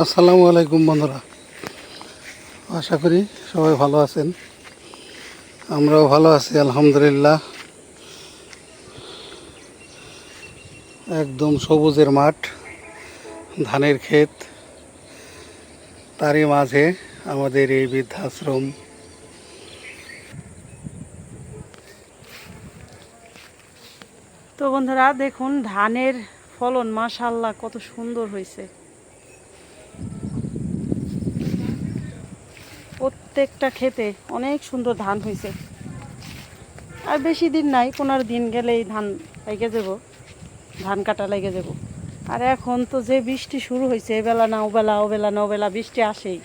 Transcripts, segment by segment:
আসসালামু আলাইকুম বন্ধুরা, আশা করি সবাই ভালো আছেন। আমরাও ভালো আছি আলহামদুলিল্লাহ। একদম সবুজের মাঠ, ধানের ক্ষেত, তারই মাঝে আমাদের এই বৃদ্ধাশ্রম। তো বন্ধুরা দেখুন ধানের ফলন মাশাআল্লাহ কত সুন্দর হয়েছে। প্রত্যেকটা ক্ষেতে অনেক সুন্দর ধান হয়েছে। আর বেশি দিন নাই, 15 দিন গেলেই ধান লেগে যাব, ধান কাটা লেগে যাব। আর এখন তো যে বৃষ্টি শুরু হয়েছে, এবেলা না ওবেলা, ওবেলা না ওবেলা বৃষ্টি আসেই।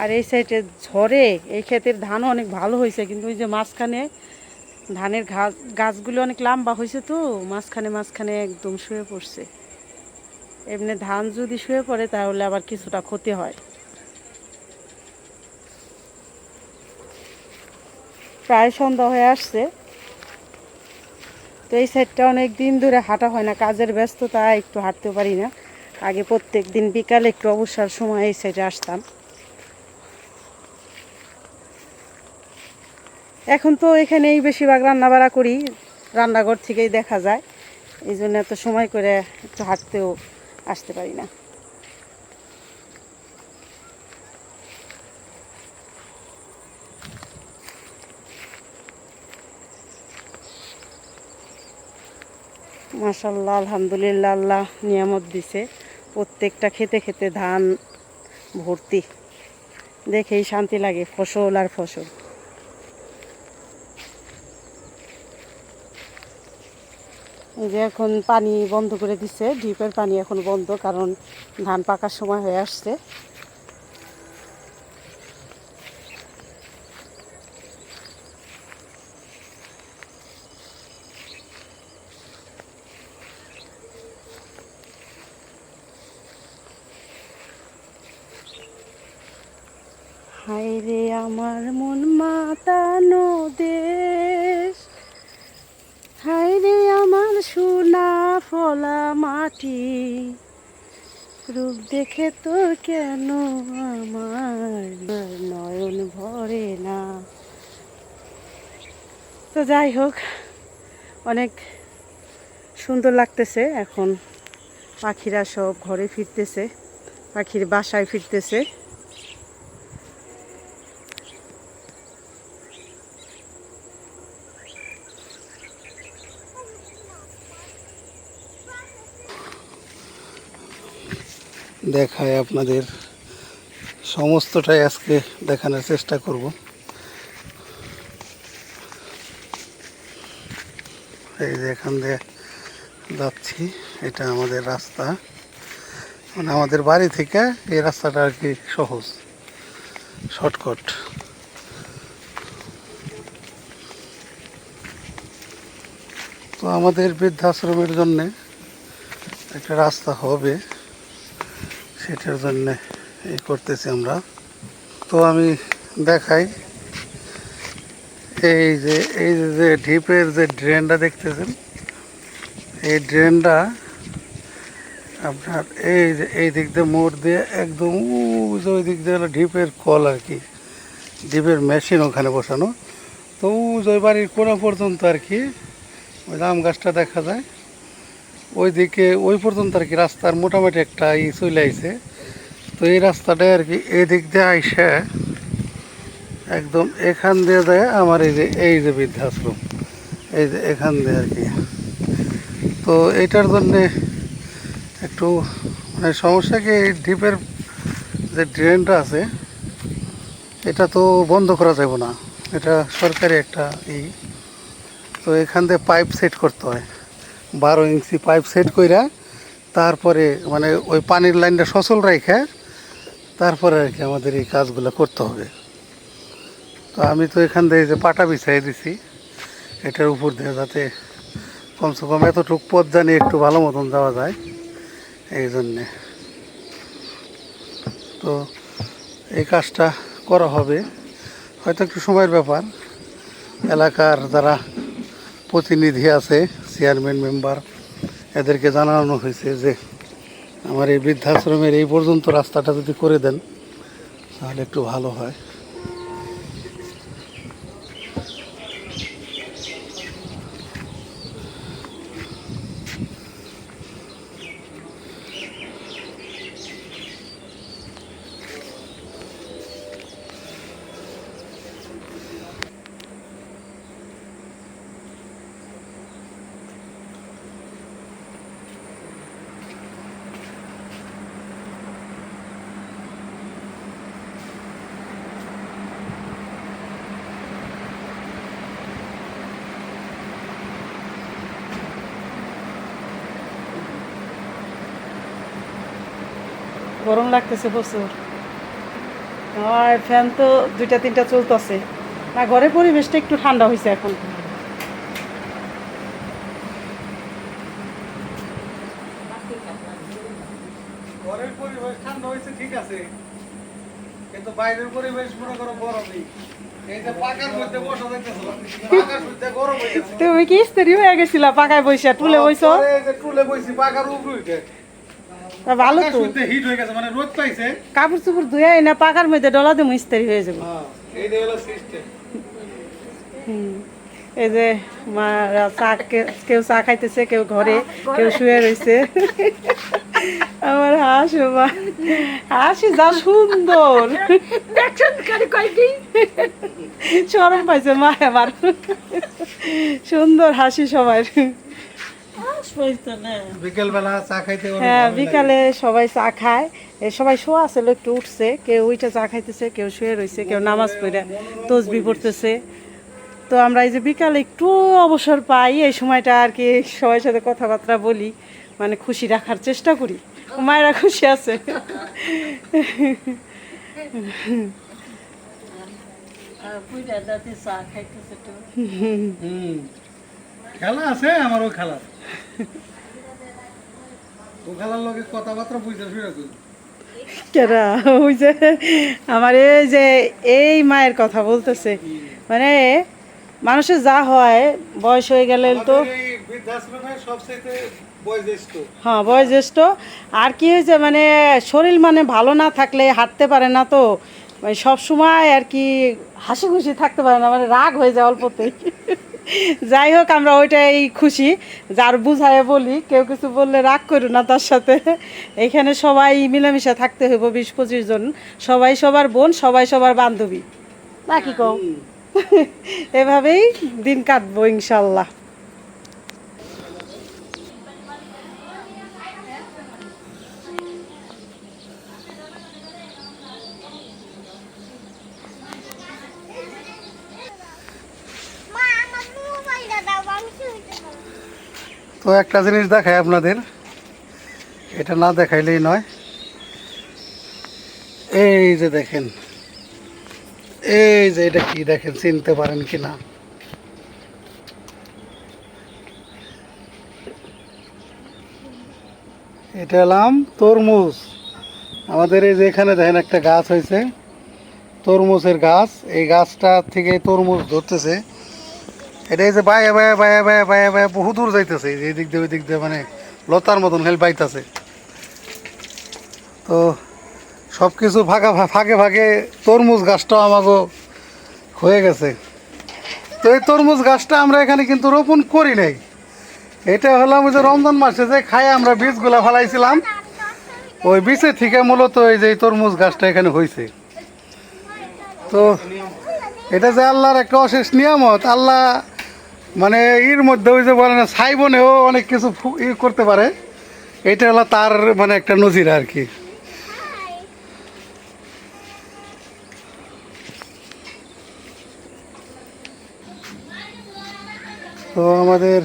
আর এই সাইডে ঝড়ে এই ক্ষেতের ধানও অনেক ভালো হয়েছে, কিন্তু ওই যে মাঝখানে ধানের গাছগুলো অনেক লম্বা হয়েছে, তো মাঝখানে মাঝখানে একদম শুয়ে পড়ছে। এমনি ধান যদি শুয়ে পড়ে তাহলে আবার কিছুটা ক্ষতি হয়। প্রায় সন্ধ্যা হয়ে আসছে, তো এই সাইডটা অনেক দিন ধরে হাঁটা হয় না, কাজের ব্যস্ততা একটু হাঁটতে পারি না। আগে প্রত্যেক দিন বিকালে একটু অবসর সময় এই সাইডে আসতাম। এখন তো এখানেই বেশিরভাগ রান্নাবাড়া করি, রান্নাঘর থেকেই দেখা যায়, এই জন্য এত সময় করে একটু হাঁটতেও আসতে পারি না। মাশাআল্লাহ, আলহামদুলিল্লাহ, আল্লাহ নিয়ামত দিছে। প্রত্যেকটা খেতে খেতে ধান ভর্তি, দেখেই শান্তি লাগে, ফসল আর ফসল। এই যে এখন পানি বন্ধ করে দিচ্ছে, ডিপের পানি এখন বন্ধ, কারণ ধান পাকার সময় হয়ে আসছে। হায় রে আমার মন মাতানো দেশ, হায় রে আমার সোনা ফলা মাটি, রূপ দেখে তোর কেন আমার নয়ন ভরে না। তো যাই হোক, অনেক সুন্দর লাগতেছে। এখন পাখিরা সব ঘরে ফিরতেছে, পাখির বাসায় ফিরতেছে। দেখায় আপনাদের সমস্তটাই আজকে দেখানোর চেষ্টা করব। এই যে এখান দিয়ে যাচ্ছি, এটা আমাদের রাস্তা, মানে আমাদের বাড়ি থেকে এই রাস্তাটা আর কি সহজ, শর্টকাট। তো আমাদের বৃদ্ধাশ্রমের জন্যে একটা রাস্তা হবে, সেটার জন্যে এই করতেছি আমরা। তো আমি দেখাই, এই যে ঢিপের যে ড্রেনটা দেখতেছেন, এই ড্রেনটা আপনার এই দিক দিয়ে মোড় দিয়ে একদম ওই দিক দিয়ে হলো ঢিপের কল আর কি, ঢিপের মেশিন ওখানে বসানো। তো ওই বাড়ির কোনা পর্যন্ত আর কি ওই আম গাছটা দেখা যায়, ওই দিকে ওই পর্যন্ত আর কি রাস্তার মোটামুটি একটা চলে আইছে। তো এই রাস্তাটায় আর কি এদিক দিয়ে আইসে একদম এখান দিয়ে যায় আমার এই যে বৃদ্ধাশ্রম, এই যে এখান দিয়ে আর কি। তো এইটার জন্যে একটু মানে সমস্যা কি, এই ডিপের যে ড্রেনটা আছে এটা তো বন্ধ করা যাবে না, এটা সরকারি একটা তো এখান দিয়ে পাইপ সেট করতে হয়, 12 ইঞ্চি পাইপ সেট কইরা তারপরে মানে ওই পানির লাইনটা সচল রেখে তারপরে আর কি আমাদের এই কাজগুলো করতে হবে। তো আমি তো এখান দিয়ে যে পাটা বিছাই দিছি এটার উপর দিয়ে, যাতে কমসে কম এতটুকু পথ জানি একটু ভালো মতন যাওয়া যায় এই জন্যে। তো এই কাজটা করা হবে, হয়তো একটু সময়ের ব্যাপার। এলাকার যারা প্রতিনিধি আছে, চেয়ারম্যান মেম্বার, এদেরকে জানানো হয়েছে যে আমার এই বৃদ্ধাশ্রমের এই পর্যন্ত রাস্তাটা যদি করে দেন তাহলে একটু ভালো হয়। গরম লাগতেছে প্রচুর। আর ফ্যান তো 2-3টা চলতেছে না, ঘরের পরিবেশটা একটু ঠান্ডা হয়েছে এখন। ঘরের পরিবেশ ঠান্ডা হয়েছে ঠিক আছে, কিন্তু বাইরের পরিবেশ মনে করো গরমই। এই যে পাকার মধ্যে বসা যাইতেছিল, পাকার মধ্যে গরম হয়ে গেছে। তুমি কি ইস্ত্রি হয়ে গেছিলা পাকায় বইসা, টুলে বইছো? পরে এই যে টুলে বইছি পাকার উপরে উঠে। তা ভালো পাকার তো, মধ্যে হিট হয়ে গেছে, মানে রোদ পাইছে। কাপড় চোপড় ধুয়ে না পাকার মধ্যে ডলা দিয়ে ইস্ত্রি হয়ে যাবো। হ্যাঁ, এইটাই হলো সিস্টেম। এই যে মারা চা, কেউ চা খাইতেছে, কেউ ঘরে, কেউ শুয়ে রয়েছে। আমার হাসি বাবা, হাসি যা সুন্দর, শরম পাইছে মা আমার, সুন্দর হাসি সবাই। বিকেল বেলা চা খাইতে অনেক হ্যাঁ, ভালো লাগে। বিকালে সবাই চা খায়। সবাই শোয়া ছিল, একটু উঠছে, কেউ উইটা চা খাইতেছে, কেউ শুয়ে রয়েছে, কেউ নামাজ পড়ে তসবি পড়তেছে। তো আমরা এই যে বিকালে একটু অবসর পাই, এই সময়টা আর কি সবার সাথে কথাবার্তা বলি, মানে খুশি রাখার চেষ্টা করি। মায়েরা খুশি আছে। হুম, খেলা আছে আমারও খেলা। ও খেলার লগে কথাবার্তা বুঝতে শুরু করি। কেরা ওই যে আমার এই যে এই মায়ের কথা বলতেছে, মানে মানুষের যা হয় বয়স হয়ে গেলে তো, আমাদের এই বৃদ্ধাশ্রমে সবচেয়ে বয়োজ্যেষ্ঠ। হ্যাঁ বয়োজ্যেষ্ঠ। আর কি হয়েছে মানে শরীর মানে ভালো না থাকলে হাঁটতে পারে না, তো মানে সব সময় আর কি হাসি খুশি থাকতে পারে না, মানে রাগ হয়ে যায় অল্পতেই। যাই হোক, আমরা ওইটাই খুশি, যার বুঝায় বলি, কেউ কিছু বললে রাগ করো না তার সাথে। এখানে সবাই মিলেমিশে থাকতে হইব, 20-25 জন, সবাই সবার বোন, সবাই সবার বান্ধবী, নাকি কও? এভাবেই দিন কাটবো ইনশাল্লাহ। তো একটা জিনিস দেখাই আপনাদের, এটা না দেখাইলেই নয়। এই যে দেখেন, এই যে এটা কি দেখেন, চিনতে পারেন কি না? এটা হলাম তরমুজ। আমাদের এই যে এখানে দেখেন একটা গাছ হয়েছে, তরমুজের গাছ। এই গাছটা থেকে তরমুজ ধরতেছে। এটা এই যে বায়া বায়া বায়া বায়া বায়া বায়া বহু দূর যাইতেছে, এই দিক দিয়ে ওই দিক দিয়ে, মানে লতার মতন খালি বাইতেছে। তো সব কিছু ফাঁকে ফাঁকে তরমুজ গাছটাও আমাকে হয়ে গেছে। তো এই তরমুজ গাছটা আমরা এখানে কিন্তু রোপণ করি নাই। এটা হলাম ওই যে রমজান মাসে যে খাই আমরা বীজগুলা ফেলাইছিলাম, ওই বীজের থেকে মূলত এই যে এই তরমুজ গাছটা এখানে হয়েছে। তো এটা যে আল্লাহর একটা অশেষ নিয়ামত, আল্লাহ মানে এর মধ্যে ওই যে বলে না সাইবনেও অনেক কিছু করতে পারে, এটা হলো তার মানে একটা নজির আর কি। তো আমাদের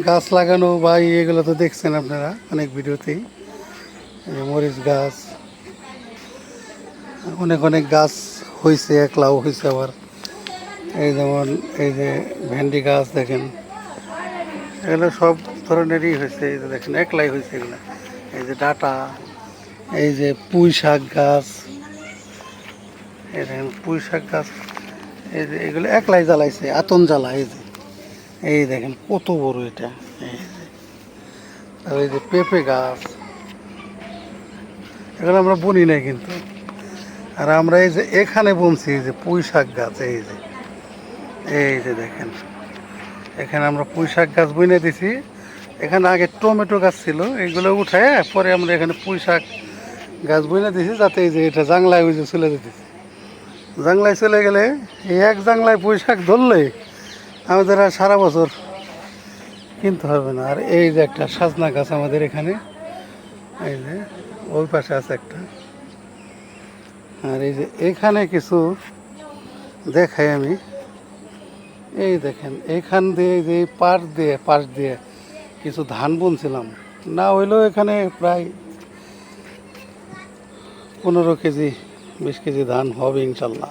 গাছ লাগানো বা এগুলো তো দেখছেন আপনারা অনেক ভিডিওতেই, এই যে মরিচ গাছ, অনেক অনেক গাছ হয়েছে, একলাও হয়েছে আবার। এই যেমন এই যে ভেন্ডি গাছ দেখেন, এগুলো সব ধরনেরই হয়েছে। এই যে দেখেন একলাই হয়েছে এগুলো। এই যে ডাঁটা, এই যে পুঁই শাক গাছ, এই দেখেন পুঁই শাক গাছ, এই যে এগুলো একলাই জ্বালাইছে, আতন জ্বালা। এই দেখেন কত বড় এটা। এই যে পেঁপে গাছ, এগুলো আমরা বুনি নাই কিন্তু। আর আমরা এই যে এখানে বুনছি এই যে পুঁই শাক গাছ, এই যে দেখেন এখানে আমরা পুঁই শাক গাছ বুনে দিছি। এখানে আগে টমেটো গাছ ছিল, এইগুলো উঠায় পরে আমরা এখানে পুঁই শাক গাছ বুনে দিছি, যাতে এই যে এটা জাংলায় ওই যে চলে যেতেছি। জাংলায় চলে গেলে এই এক জাংলায় পুঁই শাক ধরলে আমাদের আর সারা বছর কিনতে হবে না। আর এই যে একটা সাজনা গাছ আমাদের এখানে, এই যে ওই পাশে আছে একটা। আর এই যে এখানে কিছু দেখাই আমি, এই দেখেন এইখান দিয়ে যে পাশ দিয়ে কিছু ধান বুনছিলাম, না হইলেও এখানে প্রায় 15 কেজি 20 কেজি ধান হবে ইনশাল্লাহ।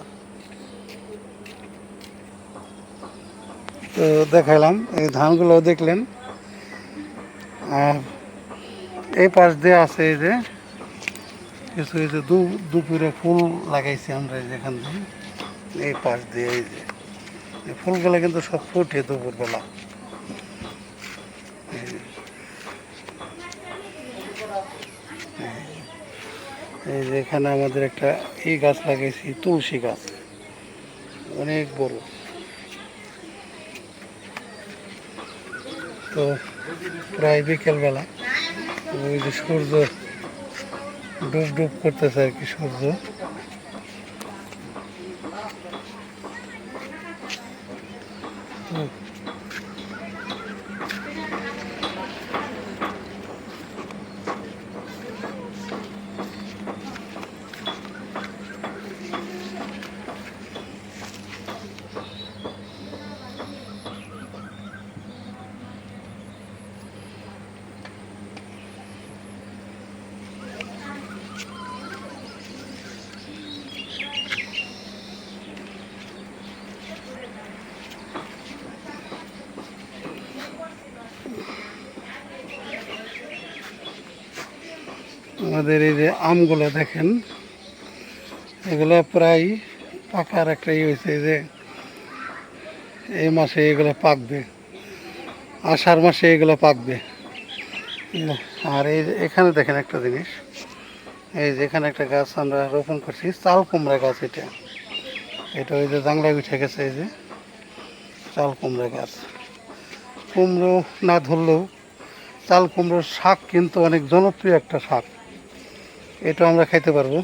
তো দেখাইলাম এই ধানগুলো দেখলেন। আর এই পাশ দিয়ে আছে এই যে কিছু, এই যে দুপুরে ফুল লাগাইছি আমরা যেখান দিয়ে, এই পাশ দিয়ে এই যে এই ফুলগুলো কিন্তু সব ফুটে দুপুরবেলা। এই যে এখানে আমাদের একটা এই গাছ লাগাইছি, তুলসী গাছ, অনেক বড়। তো প্রায় বিকেলবেলা ওই যে সূর্য ডুব করতেছে আর কি, সূর্য। আমাদের এই যে আমগুলো দেখেন, এগুলো প্রায় পাকার একটা হয়েছে, যে এই মাসে এগুলো পাকবে, আষাঢ় মাসে এগুলো পাকবে। আর এই যে এখানে দেখেন একটা জিনিস, এই যে এখানে একটা গাছ আমরা রোপণ করছি, চাল কুমড়া গাছ। এটা ওই যে জাংলায় উঠে গেছে, এই যে চাল কুমড়া গাছ। কুমড়ো না ধরলেও চাল কুমড়োর শাক কিন্তু অনেক জনপ্রিয় একটা শাক, এটা আমরা খাইতে পারবো।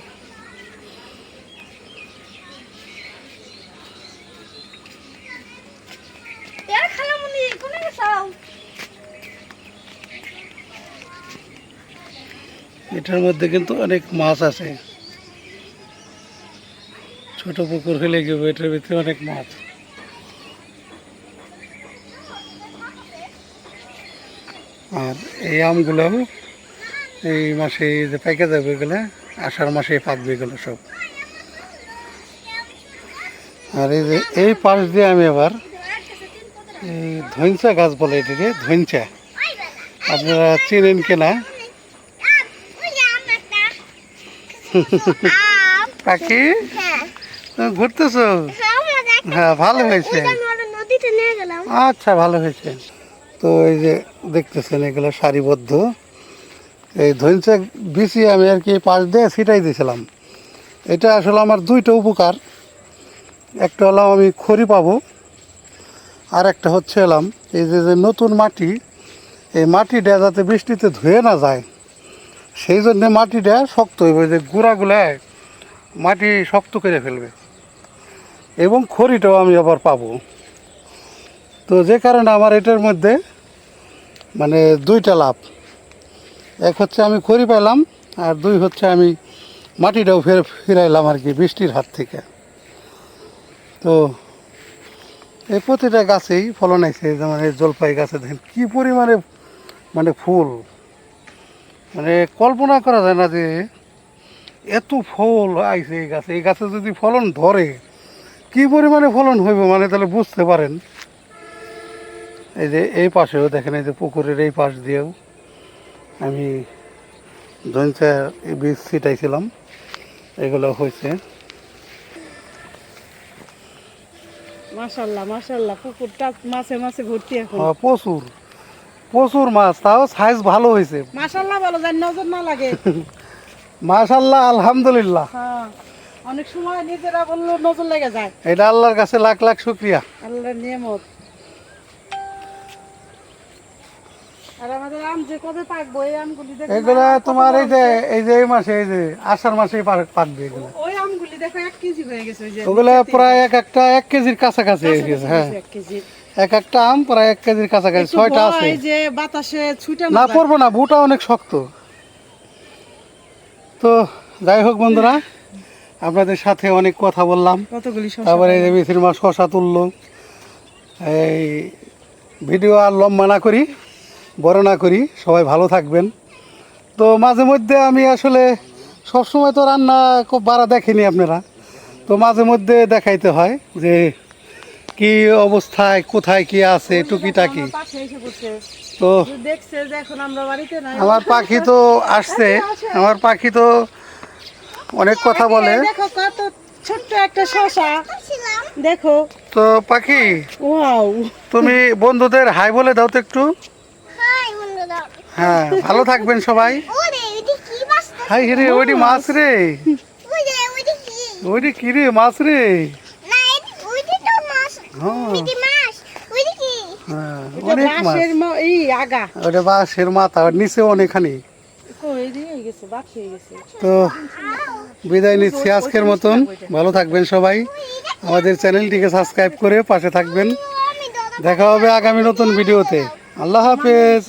এটার মধ্যে কিন্তু অনেক মাছ আছে, ছোট পুকুর হলে গেবো, এটার ভিতরে অনেক মাছ। আর এই আমগুলো এই মাসে যে পাইকে যাবে, এগুলো আষাঢ় মাসে পাকবে এগুলো সব। আর এই যে এই পাশ দিয়ে আমি আবার এই ধইঞ্চা গাছ বলে, এটাকে ধইঞ্চা, আপনারা চিনেন কিনা। পাখি তুমি ঘুরতেছো? হ্যাঁ, ভালো হয়েছে, আচ্ছা ভালো হয়েছে। তো এই যে দেখতেছেন এগুলো সারিবদ্ধ, এই ধইঞ্চা বিচি আমি আর কি পাশ দিয়ে ছিটাই দিয়েছিলাম। এটা আসলে আমার দুইটা উপকার, একটা হলাম আমি খড়ি পাবো, আর একটা হচ্ছে এলাম এই যে নতুন মাটি, এই মাটিটা যাতে বৃষ্টিতে ধুয়ে না যায়, সেই জন্যে মাটিটা শক্ত হইবে, যে গুঁড়াগুলায় মাটি শক্ত করে ফেলবে, এবং খড়িটাও আমি আবার পাবো। তো যে কারণে আমার এটার মধ্যে মানে দুইটা লাভ, এক হচ্ছে আমি খড়ি পাইলাম, আর দুই হচ্ছে আমি মাটিটাও ফিরাইলাম আর কি বৃষ্টির হাত থেকে। তো এই প্রতিটা গাছেই ফলন আছে, যেমন এই জলপাই গাছে দেখেন কী পরিমাণে মানে ফুল, মানে কল্পনা করা যায় না যে এত ফল আইছে এই গাছে। এই গাছে যদি ফলন ধরে কী পরিমাণে ফলন হইব, মানে তাহলে বুঝতে পারেন। এই যে এই পাশেও দেখেন, এই যে পুকুরের এই পাশ দিয়েও আমি ধইঞ্চা বীজ ছিটাইছিলাম, এগুলো হয়েছে। মাশাআল্লাহ মাশাআল্লাহ, পুকুরটা মাছে মাছে ভর্তি এখন। প্রচুর প্রচুর মাছ, তাও সাইজ ভালো হয়েছে। মাশাআল্লাহ বলো, যেন নজর না লাগে। মাশাআল্লাহ, আলহামদুলিল্লাহ। হ্যাঁ, অনেক সময় নিজেরা বললো নজর লেগে যায়। এটা আল্লাহর কাছে লাখ লাখ শুকরিয়া। আল্লাহর নিয়ামত। আর আমাদের আম যে কবে পাকবো, এই আমগুলি দেখো এগুলা না, কত তোমার বড় হয়েছে। এই যে আষাঢ় মাসে পাকবে এগুলো। ওই আমগুলি দেখো 1 কেজি হয়ে গেছে ওই যে। ওগুলা প্রায় এক একটা 1 কেজির কাছাকাছি হয়ে গেছে। হ্যাঁ, 1 কেজি। এক একটা আম প্রায় 1 কেজির কাছাকাছি, একটু 6টা আছে। ভয় যে বাতাসে ছুটে না না যায়। পড়বো না, বুটা অনেক শক্ত। তো যাই হোক বন্ধুরা, আপনাদের সাথে অনেক কথা বললাম। কতগুলি শসা। তারপরে এই যে মিথির মা শশা তুললো। এই ভিডিও আর লম্বা না করি, বড় না করি, সবাই ভালো থাকবেন। তো মাঝে মধ্যে আমি আসলে সবসময় তো রান্না খুব বাড়া দেখেনি আপনারা, তো মাঝে মধ্যে দেখাইতে হয় যে কি অবস্থায় কোথায় কি আছে টুকিটাকি। আমার পাশে এসে পড়ছে। তো দেখছে যে এখন আমরা বাড়িতে নাই। আমার পাখি তো আসছে, আমার পাখি তো অনেক কথা বলে। দেখো কত ছোট্ট একটা শসা, দেখো। তো পাখি, ওয়াও, তুমি বন্ধুদের হাই বলে দাও তো একটু। হাই বন্ধুরা। হ্যাঁ, ভালো থাকবেন সবাই। ওরে ওইটা কি মাছ? হাই রে, ওইটি মাছ রে, ওইটা কি? ওইটি কি রে, মাছ রে। না ওইটা তো মাছ। হ্যাঁ, ওইটা মাছ। ওইটা কি? হ্যাঁ, এটা অনেক মাছ। বাঁশের এই আগা। ওটা বাঁশের মাথা, ওর নিচে অনেকখানি। কই দিয়ে গেছে, বাদ হয়ে গেছে। তো বিদায় নিচ্ছি আজকের মতন। ভালো থাকবেন সবাই, আমাদের চ্যানেলটিকে সাবস্ক্রাইব করে পাশে থাকবেন। আমি দাদা দেখা হবে আগামী নতুন ভিডিওতে। আল্লাহ হাফেজ।